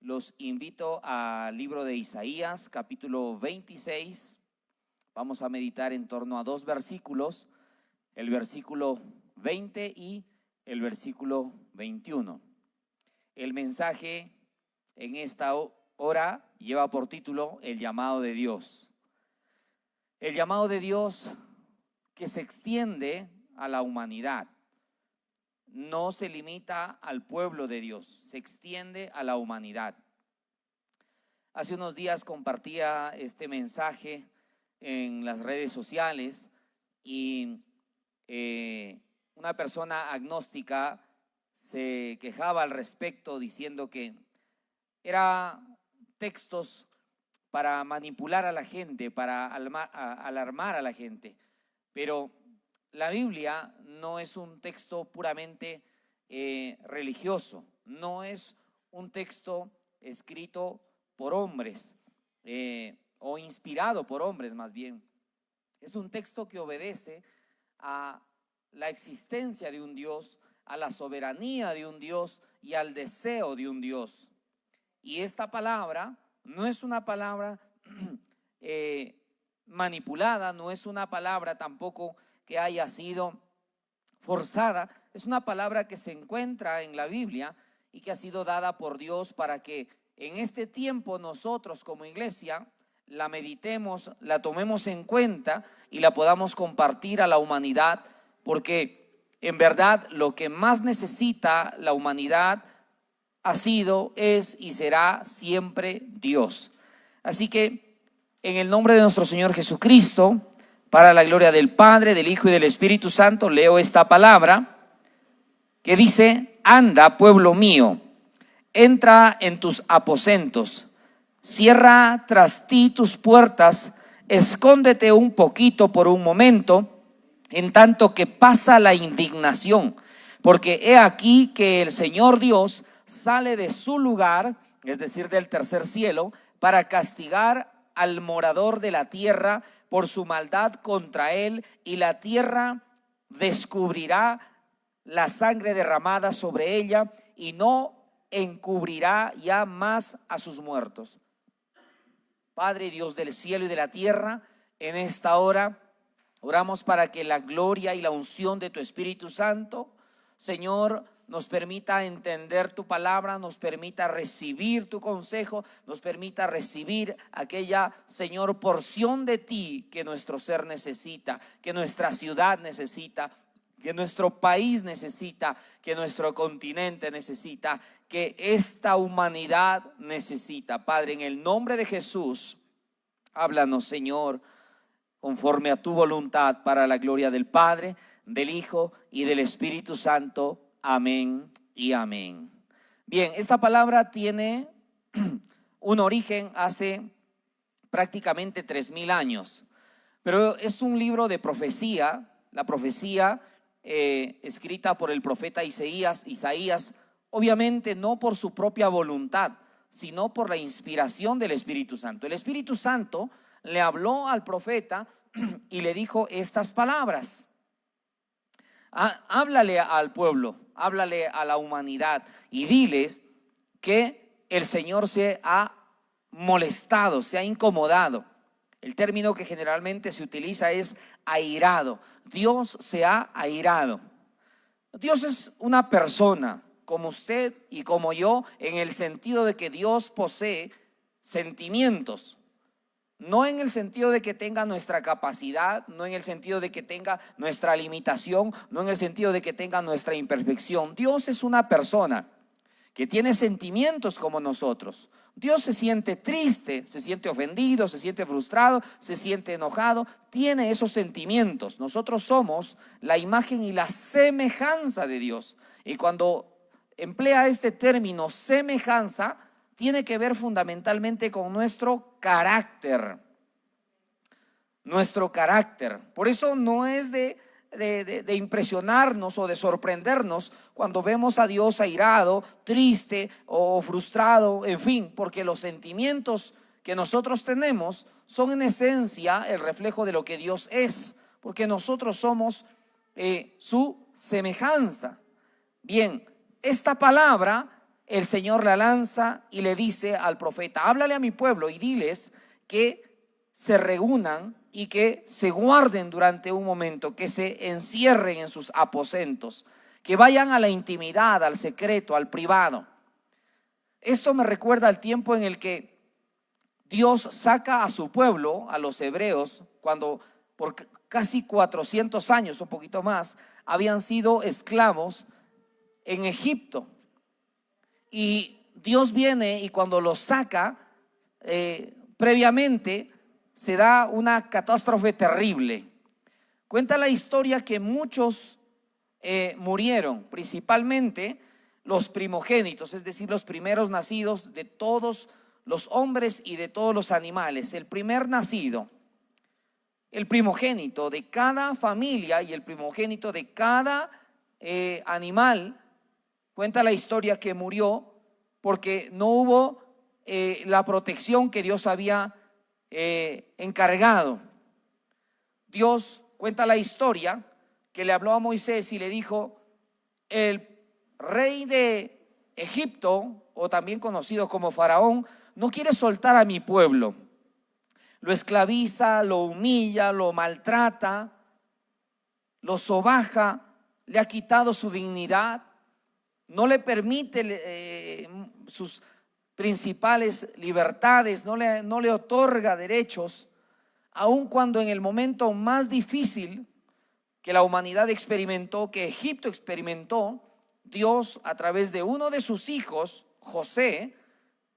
Los invito al libro de Isaías, capítulo 26. Vamos a meditar en torno a dos versículos, el versículo 20 y el versículo 21. El mensaje en esta hora lleva por título El llamado de Dios. El llamado de Dios que se extiende a la humanidad. No se limita al pueblo de Dios, se extiende a la humanidad. Hace unos días compartía este mensaje en las redes sociales y una persona agnóstica se quejaba al respecto diciendo que eran textos para manipular a la gente, para alarmar a la gente, pero la Biblia no es un texto puramente religioso, no es un texto escrito por hombres o inspirado por hombres más bien. Es un texto que obedece a la existencia de un Dios, a la soberanía de un Dios y al deseo de un Dios. Y esta palabra no es una palabra manipulada, no es una palabra tampoco que haya sido forzada, es una palabra que se encuentra en la Biblia y que ha sido dada por Dios para que en este tiempo nosotros como iglesia la meditemos, la tomemos en cuenta y la podamos compartir a la humanidad, porque en verdad lo que más necesita la humanidad ha sido, es y será siempre Dios. Así que en el nombre de nuestro Señor Jesucristo, para la gloria del Padre, del Hijo y del Espíritu Santo, leo esta palabra que dice: anda, pueblo mío, entra en tus aposentos, cierra tras ti tus puertas, escóndete un poquito por un momento, en tanto que pasa la indignación, porque he aquí que el Señor Dios sale de su lugar, es decir, del tercer cielo, para castigar al morador de la tierra por su maldad contra él, y la tierra descubrirá la sangre derramada sobre ella y no encubrirá ya más a sus muertos. Padre Dios del cielo y de la tierra, en esta hora oramos para que la gloria y la unción de tu Espíritu Santo, Señor, nos permita entender tu palabra, nos permita recibir tu consejo, nos permita recibir aquella, Señor, porción de ti que nuestro ser necesita, que nuestra ciudad necesita, que nuestro país necesita, que nuestro continente necesita, que esta humanidad necesita. Padre, en el nombre de Jesús, háblanos, Señor, conforme a tu voluntad, para la gloria del Padre, del Hijo y del Espíritu Santo. Amén y amén. Bien, esta palabra tiene un origen hace prácticamente 3000 años, pero es un libro de profecía. La profecía escrita por el profeta Isaías, obviamente no por su propia voluntad, sino por la inspiración del Espíritu Santo. El Espíritu Santo le habló al profeta y le dijo estas palabras: háblale al pueblo, háblale a la humanidad y diles que el Señor se ha molestado, se ha incomodado. El término que generalmente se utiliza es airado. Dios se ha airado. Dios es una persona como usted y como yo, en el sentido de que Dios posee sentimientos. No en el sentido de que tenga nuestra capacidad, no en el sentido de que tenga nuestra limitación, no en el sentido de que tenga nuestra imperfección. Dios es una persona que tiene sentimientos como nosotros. Dios se siente triste, se siente ofendido, se siente frustrado, se siente enojado, tiene esos sentimientos. Nosotros somos la imagen y la semejanza de Dios. Y cuando emplea este término semejanza, tiene que ver fundamentalmente con nuestro carácter. Nuestro carácter. Por eso no es de impresionarnos o de sorprendernos cuando vemos a Dios airado, triste o frustrado, en fin, porque los sentimientos que nosotros tenemos son en esencia el reflejo de lo que Dios es, porque nosotros somos su semejanza. Bien, esta palabra el Señor la lanza y le dice al profeta: háblale a mi pueblo y diles que se reúnan y que se guarden durante un momento, que se encierren en sus aposentos, que vayan a la intimidad, al secreto, al privado. Esto me recuerda al tiempo en el que Dios saca a su pueblo, a los hebreos, cuando por casi 400 años, un poquito más, habían sido esclavos en Egipto. Y Dios viene y cuando los saca, previamente se da una catástrofe terrible. Cuenta la historia que muchos murieron, principalmente los primogénitos, es decir, los primeros nacidos de todos los hombres y de todos los animales. El primer nacido, el primogénito de cada familia y el primogénito de cada animal, cuenta la historia que murió porque no hubo la protección que Dios había encargado. Dios cuenta la historia que le habló a Moisés y le dijo: el rey de Egipto, o también conocido como Faraón, no quiere soltar a mi pueblo. Lo esclaviza, lo humilla, lo maltrata, lo sobaja, le ha quitado su dignidad, no le permite sus principales libertades, no le otorga derechos, aun cuando en el momento más difícil que la humanidad experimentó, que Egipto experimentó, Dios a través de uno de sus hijos, José,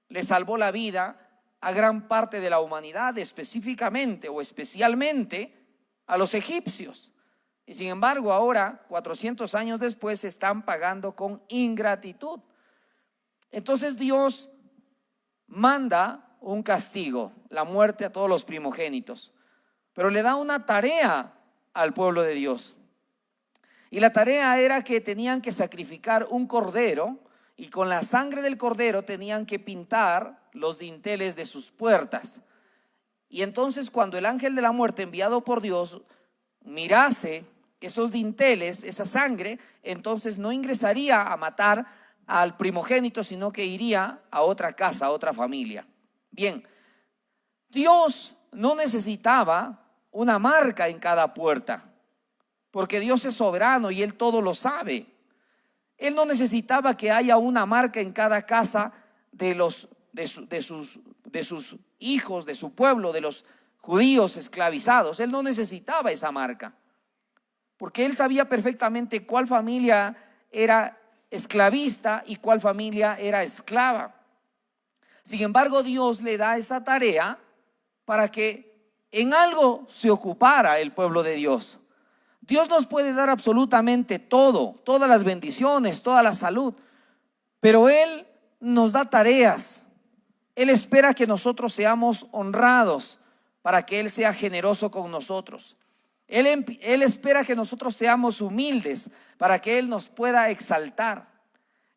le salvó la vida a gran parte de la humanidad, específicamente o especialmente a los egipcios. Y sin embargo ahora, 400 años después, están pagando con ingratitud. Entonces Dios manda un castigo, la muerte a todos los primogénitos, pero le da una tarea al pueblo de Dios. Y la tarea era que tenían que sacrificar un cordero, y con la sangre del cordero tenían que pintar los dinteles de sus puertas. Y entonces cuando el ángel de la muerte, enviado por Dios, mirase esos dinteles, esa sangre, entonces no ingresaría a matar al primogénito, sino que iría a otra casa, a otra familia. Bien, Dios no necesitaba una marca en cada puerta, porque Dios es soberano y Él todo lo sabe. Él no necesitaba que haya una marca en cada casa de sus hijos, de su pueblo, de los judíos esclavizados. Él no necesitaba esa marca, porque Él sabía perfectamente cuál familia era esclavista y cuál familia era esclava. Sin embargo, Dios le da esa tarea para que en algo se ocupara el pueblo de Dios. Dios nos puede dar absolutamente todo, todas las bendiciones, toda la salud, pero Él nos da tareas. Él espera que nosotros seamos honrados para que Él sea generoso con nosotros. Él espera que nosotros seamos humildes para que Él nos pueda exaltar.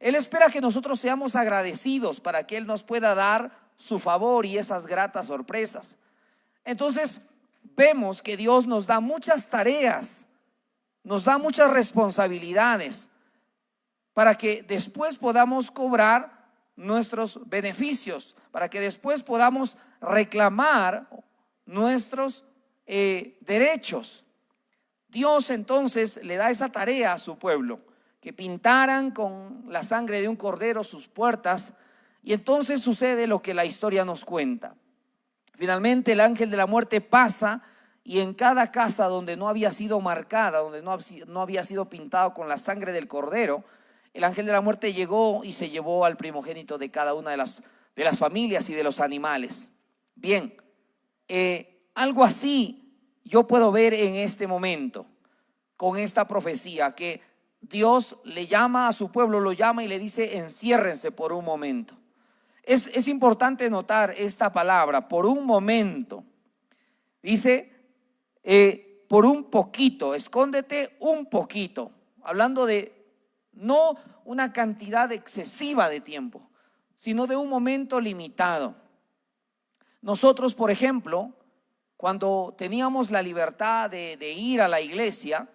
Él espera que nosotros seamos agradecidos para que Él nos pueda dar su favor y esas gratas sorpresas. Entonces vemos que Dios nos da muchas tareas, nos da muchas responsabilidades para que después podamos cobrar nuestros beneficios, para que después podamos reclamar nuestros derechos. Dios entonces le da esa tarea a su pueblo, que pintaran con la sangre de un cordero sus puertas, y entonces sucede lo que la historia nos cuenta. Finalmente el ángel de la muerte pasa, y en cada casa donde no había sido marcada, donde no había sido pintado con la sangre del cordero, el ángel de la muerte llegó y se llevó al primogénito de cada una de las familias y de los animales. Bien, algo así yo puedo ver en este momento con esta profecía, que Dios le llama a su pueblo, lo llama y le dice: enciérrense por un momento. Es importante notar esta palabra, por un momento. Dice, por un poquito, escóndete un poquito, hablando de no una cantidad excesiva de tiempo, sino de un momento limitado. Nosotros, por ejemplo, cuando teníamos la libertad de ir a la iglesia,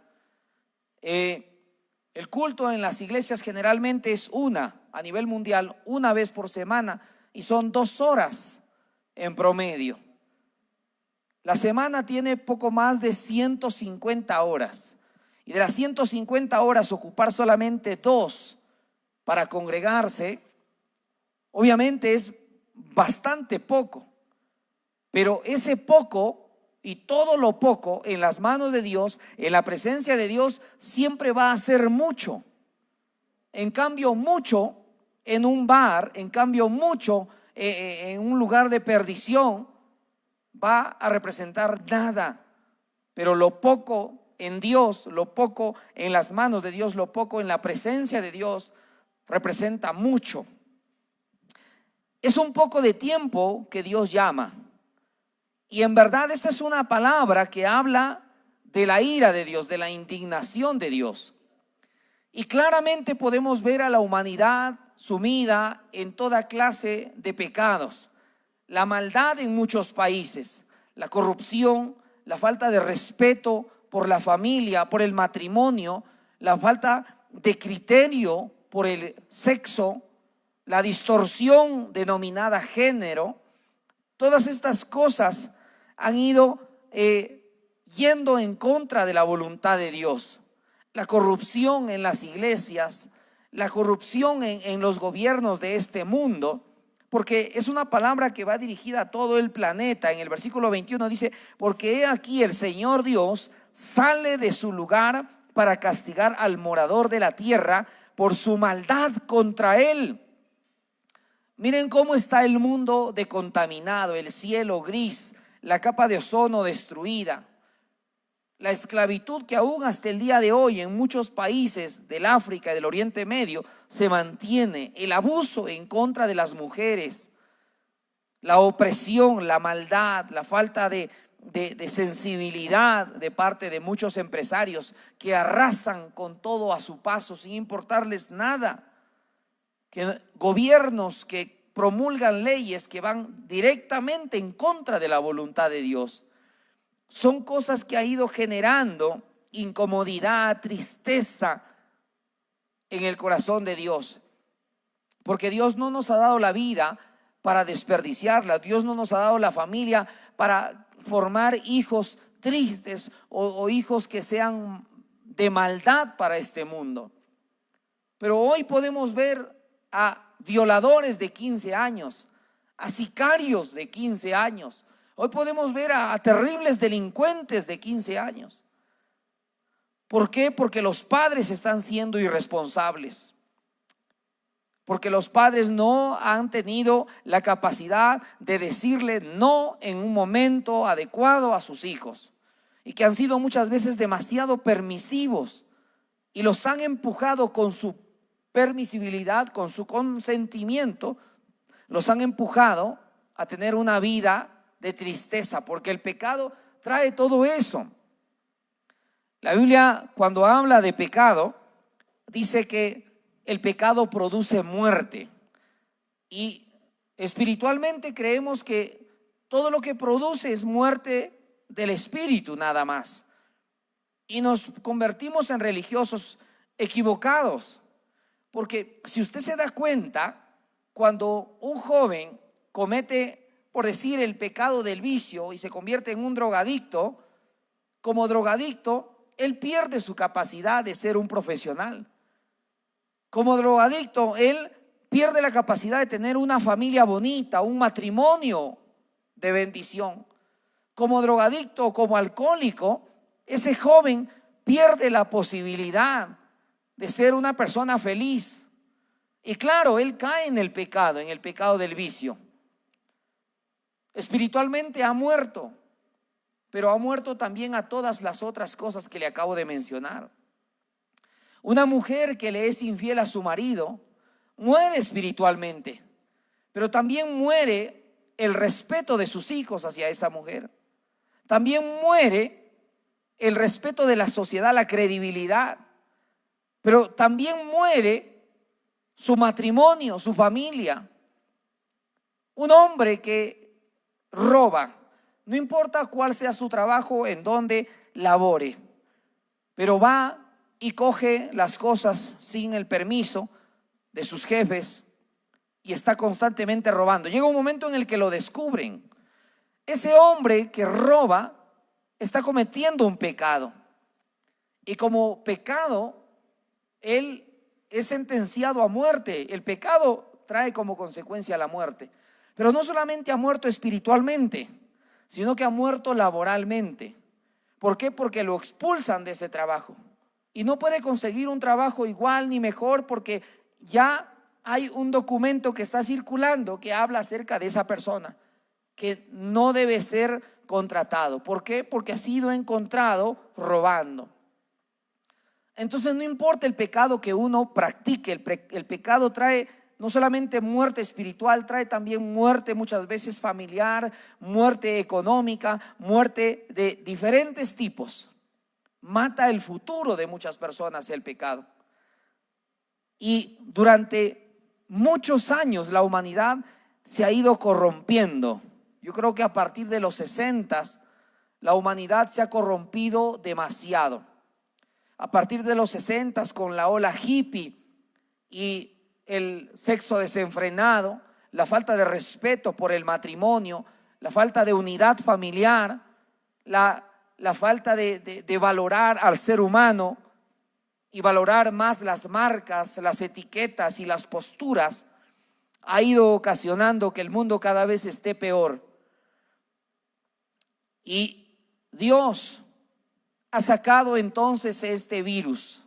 el culto en las iglesias generalmente es una a nivel mundial una vez por semana y son 2 horas en promedio. La semana tiene poco más de 150 horas y de las 150 horas ocupar solamente 2 para congregarse, obviamente es bastante poco, pero ese poco y todo lo poco en las manos de Dios, en la presencia de Dios, siempre va a ser mucho. En cambio, mucho en un bar, en cambio, mucho en un lugar de perdición, va a representar nada. Pero lo poco en Dios, lo poco en las manos de Dios, lo poco en la presencia de Dios, representa mucho. Es un poco de tiempo que Dios llama. Y en verdad esta es una palabra que habla de la ira de Dios, de la indignación de Dios. Y claramente podemos ver a la humanidad sumida en toda clase de pecados. La maldad en muchos países, la corrupción, la falta de respeto por la familia, por el matrimonio, la falta de criterio por el sexo, la distorsión denominada género. Todas estas cosas han ido yendo en contra de la voluntad de Dios. La corrupción en las iglesias, la corrupción en los gobiernos de este mundo, porque es una palabra que va dirigida a todo el planeta. En el versículo 21 dice: porque he aquí el Señor Dios sale de su lugar para castigar al morador de la tierra por su maldad contra él. Miren cómo está el mundo de contaminado, el cielo gris, la capa de ozono destruida, la esclavitud que aún hasta el día de hoy en muchos países del África y del Oriente Medio se mantiene, el abuso en contra de las mujeres, la opresión, la maldad, la falta de sensibilidad de parte de muchos empresarios que arrasan con todo a su paso sin importarles nada. Que gobiernos que promulgan leyes que van directamente en contra de la voluntad de Dios. Son cosas que ha ido generando incomodidad, tristeza en el corazón de Dios. Porque Dios no nos ha dado la vida para desperdiciarla. Dios no nos ha dado la familia para formar hijos tristes o hijos que sean de maldad para este mundo. Pero hoy podemos ver a violadores de 15 años, a sicarios de 15 años. Hoy podemos ver a terribles delincuentes de 15 años. ¿Por qué? Porque los padres están siendo irresponsables. Porque los padres no han tenido la capacidad de decirle no en un momento adecuado a sus hijos. Y que han sido muchas veces demasiado permisivos y los han empujado con su permisibilidad, con su consentimiento, los han empujado a tener una vida de tristeza, porque el pecado trae todo eso. La Biblia, cuando habla de pecado, dice que el pecado produce muerte, y espiritualmente creemos que todo lo que produce es muerte del espíritu nada más, y nos convertimos en religiosos equivocados. Porque si usted se da cuenta, cuando un joven comete, por decir, el pecado del vicio y se convierte en un drogadicto, como drogadicto, él pierde su capacidad de ser un profesional. Como drogadicto, él pierde la capacidad de tener una familia bonita, un matrimonio de bendición. Como drogadicto o como alcohólico, ese joven pierde la posibilidad de ser una persona feliz. Y claro, él cae en el pecado del vicio. Espiritualmente ha muerto, pero ha muerto también a todas las otras cosas que le acabo de mencionar. Una mujer que le es infiel a su marido muere espiritualmente, pero también muere el respeto de sus hijos hacia esa mujer. También muere el respeto de la sociedad, la credibilidad. Pero también muere su matrimonio, su familia. Un hombre que roba, no importa cuál sea su trabajo, en donde labore, pero va y coge las cosas sin el permiso de sus jefes y está constantemente robando. Llega un momento en el que lo descubren. Ese hombre que roba está cometiendo un pecado. Y como pecado, él es sentenciado a muerte. El pecado trae como consecuencia la muerte. Pero no solamente ha muerto espiritualmente, sino que ha muerto laboralmente. ¿Por qué? Porque lo expulsan de ese trabajo. Y no puede conseguir un trabajo igual ni mejor porque ya hay un documento que está circulando que habla acerca de esa persona, que no debe ser contratado. ¿Por qué? Porque ha sido encontrado robando. Entonces no importa el pecado que uno practique, el pecado trae no solamente muerte espiritual, trae también muerte muchas veces familiar, muerte económica, muerte de diferentes tipos. Mata el futuro de muchas personas el pecado. Y durante muchos años la humanidad se ha ido corrompiendo. Yo creo que a partir de los 60 la humanidad se ha corrompido demasiado. A partir de los 60 con la ola hippie y el sexo desenfrenado, la falta de respeto por el matrimonio, la falta de unidad familiar, la falta de valorar al ser humano y valorar más las marcas, las etiquetas y las posturas, ha ido ocasionando que el mundo cada vez esté peor. Y Dios ha sacado entonces este virus,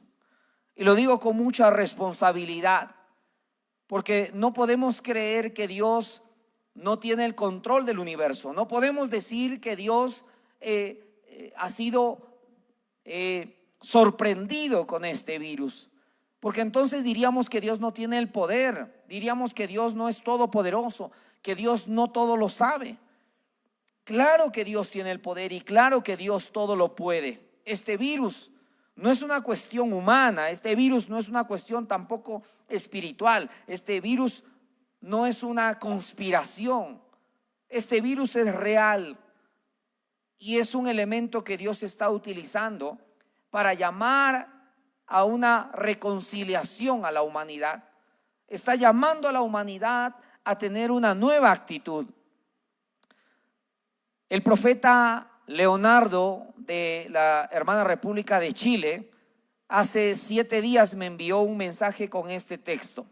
y lo digo con mucha responsabilidad, porque no podemos creer que Dios no tiene el control del universo. No podemos decir que Dios ha sido sorprendido con este virus, porque entonces diríamos que Dios no tiene el poder, diríamos que Dios no es todopoderoso, que Dios no todo lo sabe. Claro que Dios tiene el poder y claro que Dios todo lo puede. Este virus no es una cuestión humana, este virus no es una cuestión tampoco espiritual, este virus no es una conspiración, este virus es real y es un elemento que Dios está utilizando para llamar a una reconciliación a la humanidad. Está llamando a la humanidad a tener una nueva actitud. El profeta Leonardo de la hermana República de Chile hace 7 días me envió un mensaje con este texto.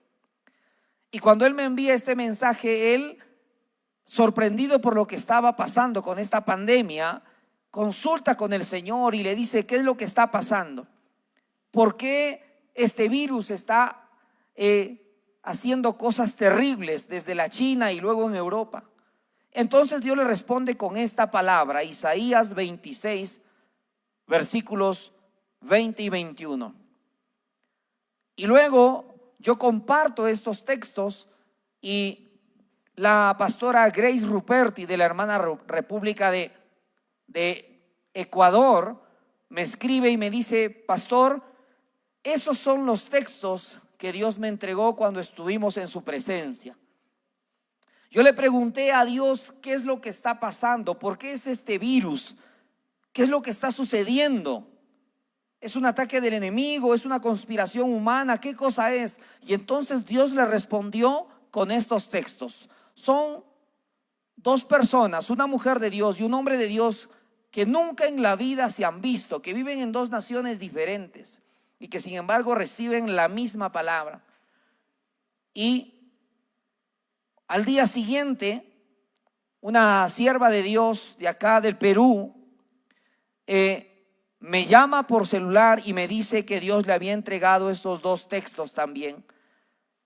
Y cuando él me envía este mensaje, él, sorprendido por lo que estaba pasando con esta pandemia, consulta con el Señor y le dice: ¿qué es lo que está pasando? ¿Por qué este virus está haciendo cosas terribles desde la China y luego en Europa? Entonces Dios le responde con esta palabra, Isaías 26, versículos 20 y 21. Y luego yo comparto estos textos y la pastora Grace Ruperti de la hermana República de Ecuador me escribe y me dice: pastor, esos son los textos que Dios me entregó cuando estuvimos en su presencia. Yo le pregunté a Dios: ¿qué es lo que está pasando? ¿Por qué es este virus? ¿Qué es lo que está sucediendo? ¿Es un ataque del enemigo? ¿Es una conspiración humana? ¿Qué cosa es? Y entonces Dios le respondió con estos textos. Son 2 personas, una mujer de Dios y un hombre de Dios, que nunca en la vida se han visto, que viven en 2 naciones diferentes y que sin embargo reciben la misma palabra. Y al día siguiente, una sierva de Dios de acá del Perú me llama por celular y me dice que Dios le había entregado estos 2 textos también.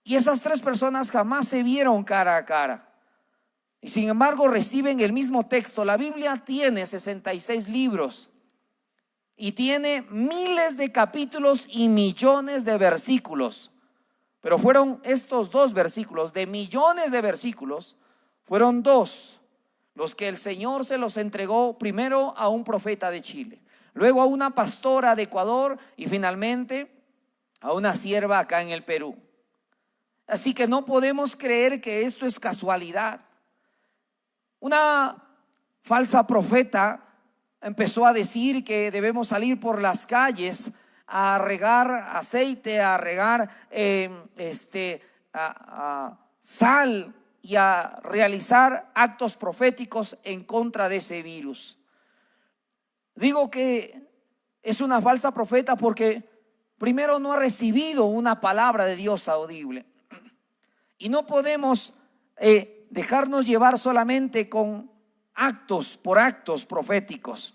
Y esas 3 personas jamás se vieron cara a cara. Y sin embargo reciben el mismo texto. La Biblia tiene 66 libros y tiene miles de capítulos y millones de versículos. Pero fueron estos 2 versículos, de millones de versículos, fueron 2 los que el Señor se los entregó primero a un profeta de Chile, luego a una pastora de Ecuador y finalmente a una sierva acá en el Perú. Así que no podemos creer que esto es casualidad. Una falsa profeta empezó a decir que debemos salir por las calles a regar aceite, a regar sal y a realizar actos proféticos en contra de ese virus. Digo que es una falsa profeta porque primero no ha recibido una palabra de Dios audible. Y no podemos dejarnos llevar solamente con actos por actos proféticos.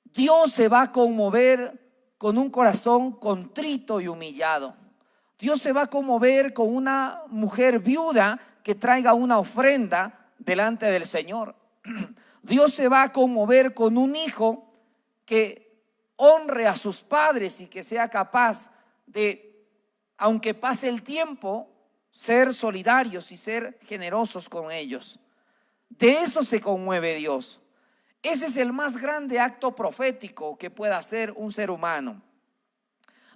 Dios se va a conmover con un corazón contrito y humillado. Dios se va a conmover con una mujer viuda que traiga una ofrenda delante del Señor. Dios se va a conmover con un hijo que honre a sus padres y que sea capaz de, aunque pase el tiempo, ser solidarios y ser generosos con ellos. De eso se conmueve Dios. Ese es el más grande acto profético que pueda hacer un ser humano.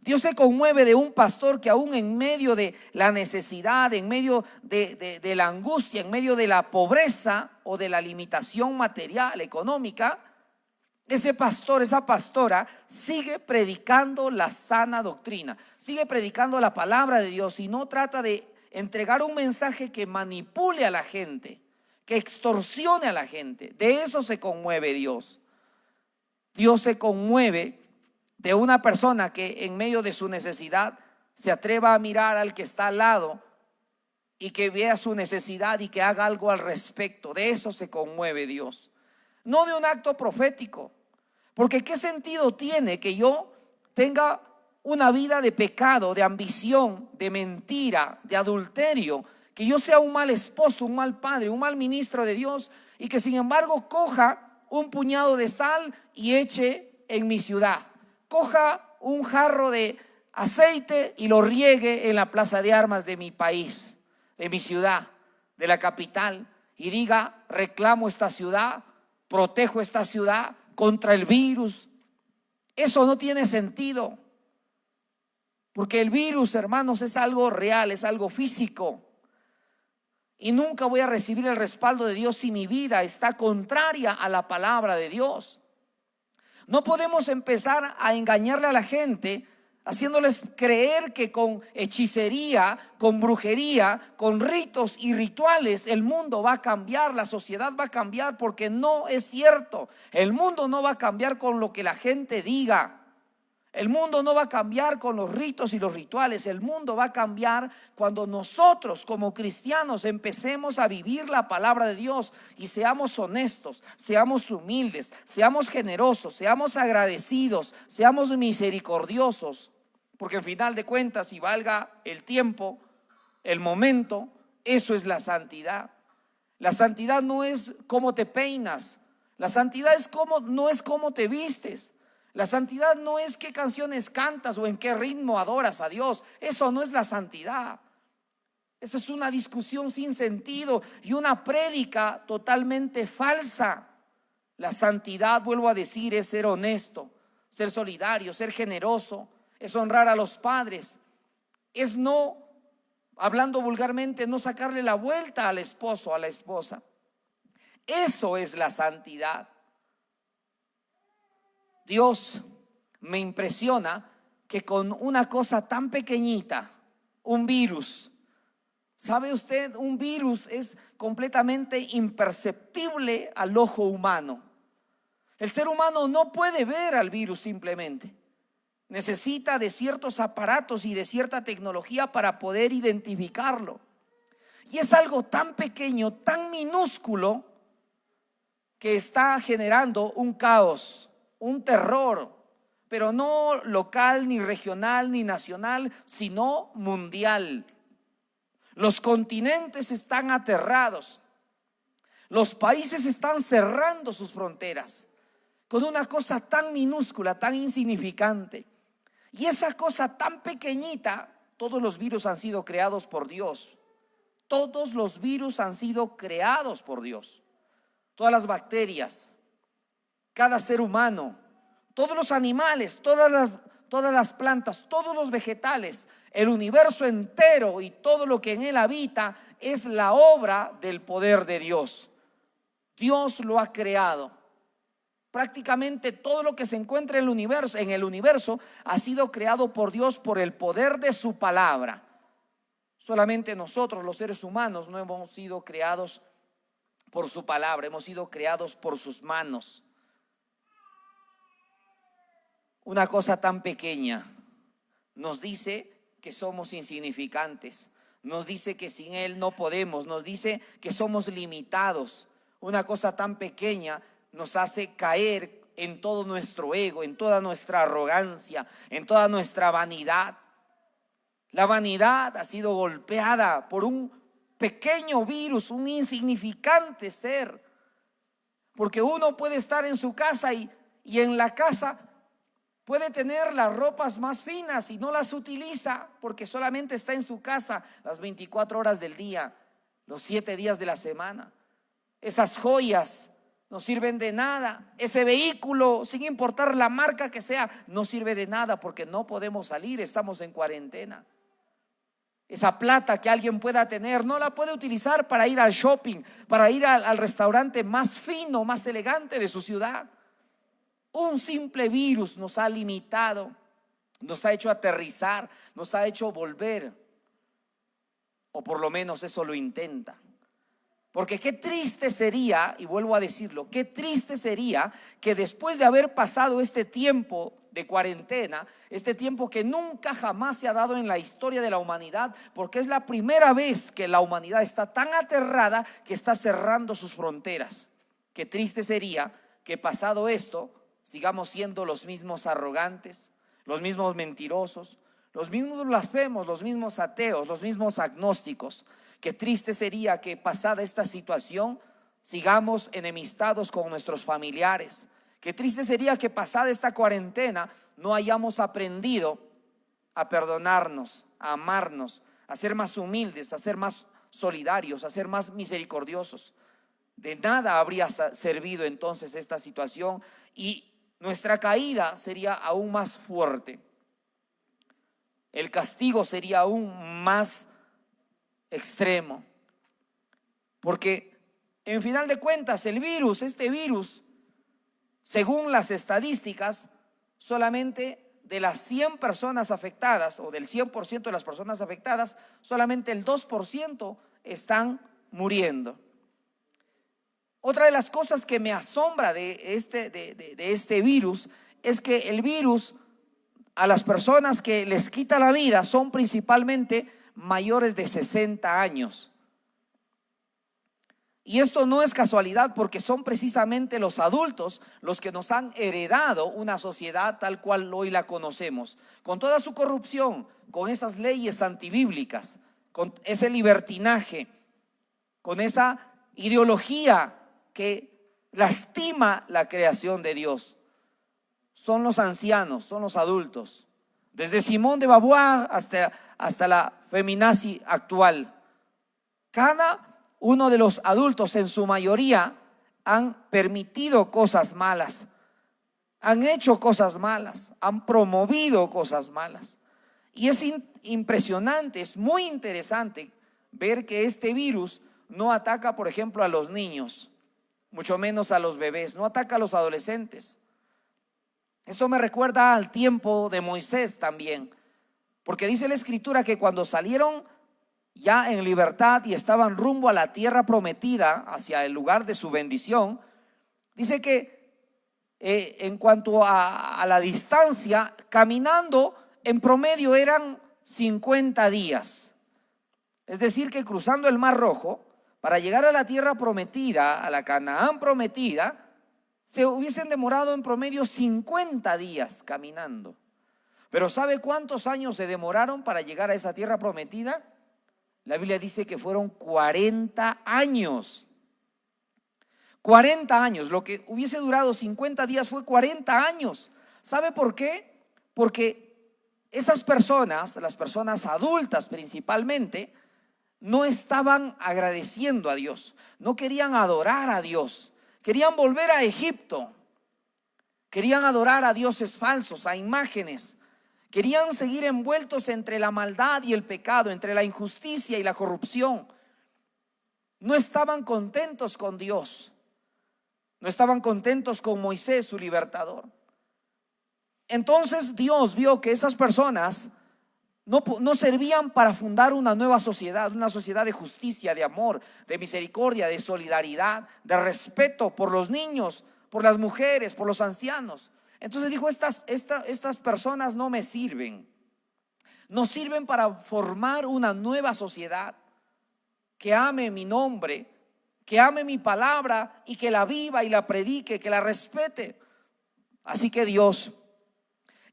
Dios se conmueve de un pastor que aún en medio de la necesidad, en medio de la angustia, en medio de la pobreza o de la limitación material, económica, ese pastor, esa pastora sigue predicando la sana doctrina, sigue predicando la palabra de Dios y no trata de entregar un mensaje que manipule a la gente, que extorsione a la gente. De eso se conmueve Dios. Dios se conmueve de una persona que en medio de su necesidad se atreva a mirar al que está al lado y que vea su necesidad y que haga algo al respecto. De eso se conmueve Dios. No de un acto profético. Porque ¿qué sentido tiene que yo tenga una vida de pecado, de ambición, de mentira, de adulterio? Que yo sea un mal esposo, un mal padre, un mal ministro de Dios y que sin embargo coja un puñado de sal y eche en mi ciudad. Coja un jarro de aceite y lo riegue en la plaza de armas de mi país, de mi ciudad, de la capital, y diga: reclamo esta ciudad, protejo esta ciudad contra el virus. Eso no tiene sentido, porque el virus, hermanos, es algo real, es algo físico. Y nunca voy a recibir el respaldo de Dios si mi vida está contraria a la palabra de Dios. No podemos empezar a engañarle a la gente haciéndoles creer que con hechicería, con brujería, con ritos y rituales el mundo va a cambiar, la sociedad va a cambiar, porque no es cierto. El mundo no va a cambiar con lo que la gente diga. El mundo no va a cambiar con los ritos y los rituales. El mundo va a cambiar cuando nosotros como cristianos empecemos a vivir la palabra de Dios y seamos honestos, seamos humildes, seamos generosos, seamos agradecidos, seamos misericordiosos. Porque en final de cuentas, y valga el tiempo, el momento, eso es la santidad. La santidad no es cómo te peinas. La santidad no es cómo te vistes. La santidad no es qué canciones cantas o en qué ritmo adoras a Dios. Eso no es la santidad. Eso es una discusión sin sentido y una prédica totalmente falsa. La santidad, vuelvo a decir, es ser honesto, ser solidario, ser generoso, es honrar a los padres, es no, hablando vulgarmente, no sacarle la vuelta al esposo, a la esposa. Eso es la santidad. Dios me impresiona que con una cosa tan pequeñita, un virus, ¿sabe usted? Un virus es completamente imperceptible al ojo humano. El ser humano no puede ver al virus simplemente. Necesita de ciertos aparatos y de cierta tecnología para poder identificarlo. Y es algo tan pequeño, tan minúsculo, que está generando un caos, un terror, pero no local, ni regional, ni nacional, sino mundial. Los continentes están aterrados. Los países están cerrando sus fronteras con una cosa tan minúscula, tan insignificante. Y esa cosa tan pequeñita, todos los virus han sido creados por Dios. Todos los virus han sido creados por Dios. Todas las bacterias, cada ser humano, todos los animales, todas las plantas, todos los vegetales, el universo entero y todo lo que en él habita es la obra del poder de Dios. Dios lo ha creado. Prácticamente todo lo que se encuentra en el universo ha sido creado por Dios por el poder de su palabra. Solamente nosotros, los seres humanos, no hemos sido creados por su palabra, hemos sido creados por sus manos. Una cosa tan pequeña nos dice que somos insignificantes, nos dice que sin Él no podemos, nos dice que somos limitados. Una cosa tan pequeña nos hace caer en todo nuestro ego, en toda nuestra arrogancia, en toda nuestra vanidad. La vanidad ha sido golpeada por un pequeño virus, un insignificante ser. Porque uno puede estar en su casa y en la casa puede tener las ropas más finas y no las utiliza porque solamente está en su casa las 24 horas del día, los 7 días de la semana. Esas joyas no sirven de nada. Ese vehículo, sin importar la marca que sea, no sirve de nada porque no podemos salir, estamos en cuarentena. Esa plata que alguien pueda tener no la puede utilizar para ir al shopping, para ir al restaurante más fino, más elegante de su ciudad. Un simple virus nos ha limitado, nos ha hecho aterrizar, nos ha hecho volver, o por lo menos eso lo intenta. Porque qué triste sería, y vuelvo a decirlo, qué triste sería que después de haber pasado este tiempo de cuarentena, este tiempo que nunca jamás se ha dado en la historia de la humanidad, porque es la primera vez que la humanidad está tan aterrada que está cerrando sus fronteras. Qué triste sería que pasado esto sigamos siendo los mismos arrogantes, los mismos mentirosos, los mismos blasfemos, los mismos ateos, los mismos agnósticos. Qué triste sería que pasada esta situación sigamos enemistados con nuestros familiares. Qué triste sería que pasada esta cuarentena no hayamos aprendido a perdonarnos, a amarnos, a ser más humildes, a ser más solidarios, a ser más misericordiosos. De nada habría servido entonces esta situación y nuestra caída sería aún más fuerte. El castigo sería aún más extremo. Porque en final de cuentas este virus, según las estadísticas, solamente de las 100 personas afectadas o del 100% de las personas afectadas, solamente el 2% están muriendo. Otra de las cosas que me asombra de este virus es que el virus a las personas que les quita la vida son principalmente mayores de 60 años. Y esto no es casualidad porque son precisamente los adultos los que nos han heredado una sociedad tal cual hoy la conocemos, con toda su corrupción, con esas leyes antibíblicas, con ese libertinaje, con esa ideología que lastima la creación de Dios. Son los ancianos, son los adultos, desde Simone de Beauvoir hasta la feminazi actual. Cada uno de los adultos en su mayoría han permitido cosas malas, han hecho cosas malas, han promovido cosas malas. Y es impresionante, es muy interesante ver que este virus no ataca, por ejemplo, a los niños, mucho menos a los bebés, no ataca a los adolescentes. Esto me recuerda al tiempo de Moisés también, porque dice la escritura que cuando salieron ya en libertad y estaban rumbo a la tierra prometida, hacia el lugar de su bendición, dice que en cuanto a la distancia, caminando en promedio eran 50 días. Es decir que cruzando el Mar Rojo para llegar a la tierra prometida, a la Canaán prometida, se hubiesen demorado en promedio 50 días caminando. Pero ¿sabe cuántos años se demoraron para llegar a esa tierra prometida? La Biblia dice que fueron 40 años. 40 años, lo que hubiese durado 50 días fue 40 años. ¿Sabe por qué? Porque esas personas, las personas adultas principalmente, no estaban agradeciendo a Dios, no querían adorar a Dios, querían volver a Egipto, querían adorar a dioses falsos, a imágenes, querían seguir envueltos entre la maldad y el pecado, entre la injusticia y la corrupción. No estaban contentos con Dios. no estaban contentos con Moisés, su libertador. Entonces Dios vio que esas personas no servían para fundar una nueva sociedad, una sociedad de justicia, de amor, de misericordia, de solidaridad, de respeto por los niños, por las mujeres, por los ancianos. Entonces dijo, estas personas no me sirven. No sirven para formar una nueva sociedad que ame mi nombre, que ame mi palabra y que la viva y la predique, que la respete. Así que Dios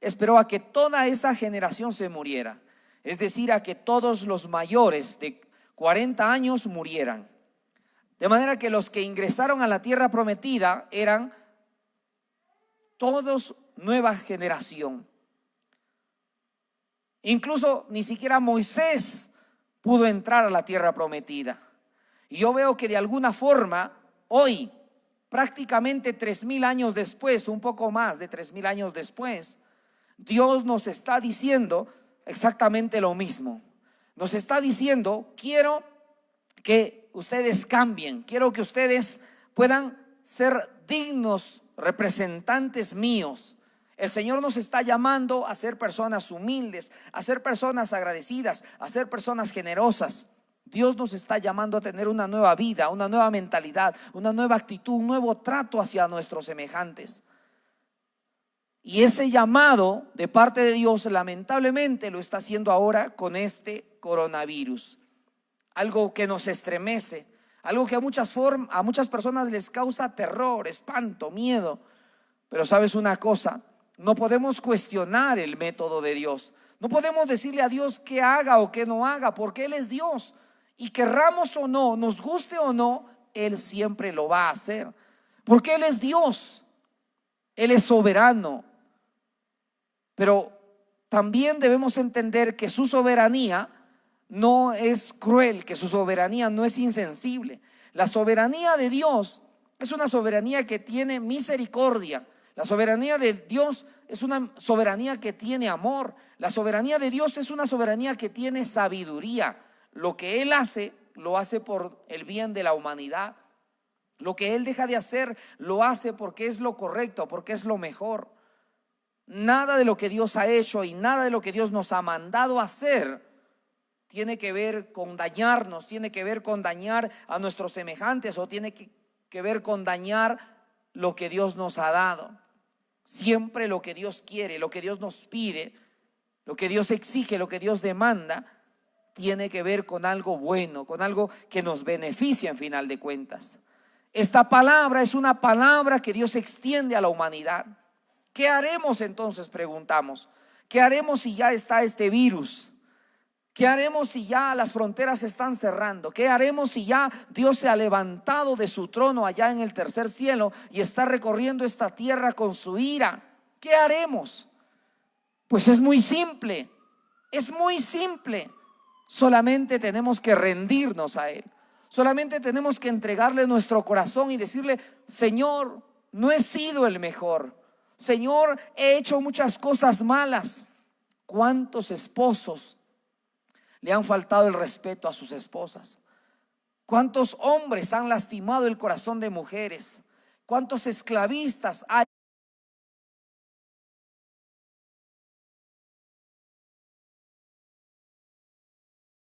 esperó a que toda esa generación se muriera, es decir, a que todos los mayores de 40 años murieran. De manera que los que ingresaron a la tierra prometida eran todos nueva generación. Incluso ni siquiera Moisés pudo entrar a la tierra prometida. Y yo veo que de alguna forma hoy, prácticamente 3000 años después, un poco más de 3000 años después, Dios nos está diciendo exactamente lo mismo. Nos está diciendo, quiero que ustedes cambien, quiero que ustedes puedan ser dignos representantes míos. El Señor nos está llamando a ser personas humildes, a ser personas agradecidas, a ser personas generosas. Dios nos está llamando a tener una nueva vida, una nueva mentalidad, una nueva actitud, un nuevo trato hacia nuestros semejantes. Y ese llamado de parte de Dios lamentablemente lo está haciendo ahora con este coronavirus. Algo que nos estremece, algo que a muchas personas les causa terror, espanto, miedo. Pero sabes una cosa, no podemos cuestionar el método de Dios. No podemos decirle a Dios qué haga o qué no haga, porque Él es Dios. Y querramos o no, nos guste o no, Él siempre lo va a hacer. Porque Él es Dios, Él es soberano. Pero también debemos entender que su soberanía no es cruel, que su soberanía no es insensible. La soberanía de Dios es una soberanía que tiene misericordia. La soberanía de Dios es una soberanía que tiene amor. La soberanía de Dios es una soberanía que tiene sabiduría. Lo que Él hace, lo hace por el bien de la humanidad. Lo que Él deja de hacer, lo hace porque es lo correcto, porque es lo mejor. Nada de lo que Dios ha hecho y nada de lo que Dios nos ha mandado a hacer tiene que ver con dañarnos, tiene que ver con dañar a nuestros semejantes o tiene que ver con dañar lo que Dios nos ha dado. Siempre lo que Dios quiere, lo que Dios nos pide, lo que Dios exige, lo que Dios demanda, tiene que ver con algo bueno, con algo que nos beneficia en final de cuentas. Esta palabra es una palabra que Dios extiende a la humanidad. ¿Qué haremos entonces? Preguntamos. ¿Qué haremos si ya está este virus? ¿Qué haremos si ya las fronteras se están cerrando? ¿Qué haremos si ya Dios se ha levantado de su trono allá en el tercer cielo y está recorriendo esta tierra con su ira? ¿Qué haremos? Pues es muy simple, es muy simple. Solamente tenemos que rendirnos a Él. Solamente tenemos que entregarle nuestro corazón y decirle: Señor, no he sido el mejor. Señor, he hecho muchas cosas malas. ¿Cuántos esposos le han faltado el respeto a sus esposas? ¿Cuántos hombres han lastimado el corazón de mujeres? ¿Cuántos esclavistas hay